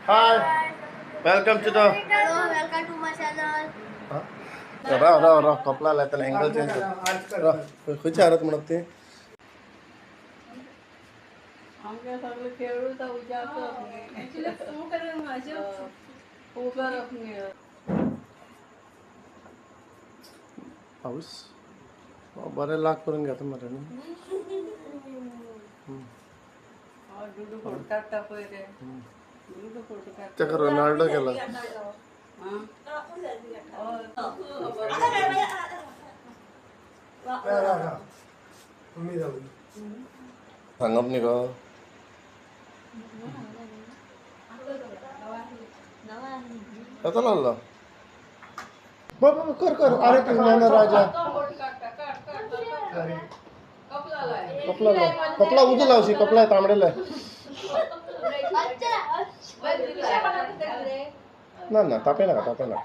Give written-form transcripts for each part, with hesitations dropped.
Hi. Welcome to the. Hello, welcome to my channel. राव कपला आला त्याला अँगल चेंज कर खुश आरत म्हणत ते आमच्या सगळं खेळू तर उद्या पाऊस बरे लाख करून घ्या तुम्हाला दुडू फोडतात टाकले दुडू फोडतात त्या रोनाल्डो केला सांगप नी गो कसा लागला बाबा कर कर अरे तू नाना राजा कपला उजू लावशी कपला तांबडेला ना तापे नका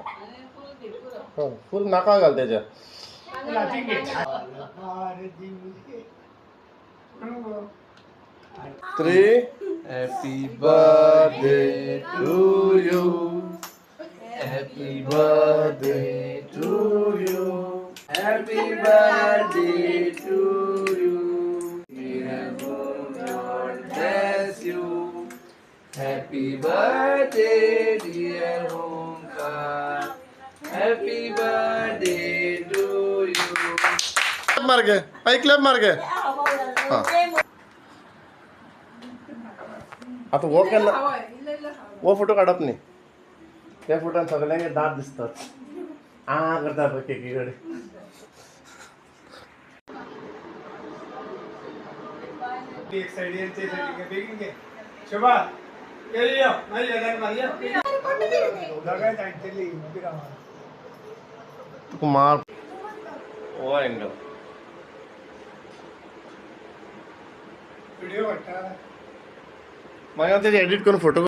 हो फुल नाका घाल त्याच्या three happy birthday to you happy birthday to you happy birthday to you bless you happy birthday dear Omkar happy birthday to you मार गे ऐकलं मार गे आता वो केला वो फोटो काढत नाही त्या फोटोत सगळ्यांचे दात दिसतात करतात केकीकडे एक साइड येते साइड बेगिंग घे शोभा ये ये नाही याला मारिया लगा टाइटली बिरा कुमार ओ एंगल व्हिडिओ वाटता मला त्याचे एडिट करून फोटो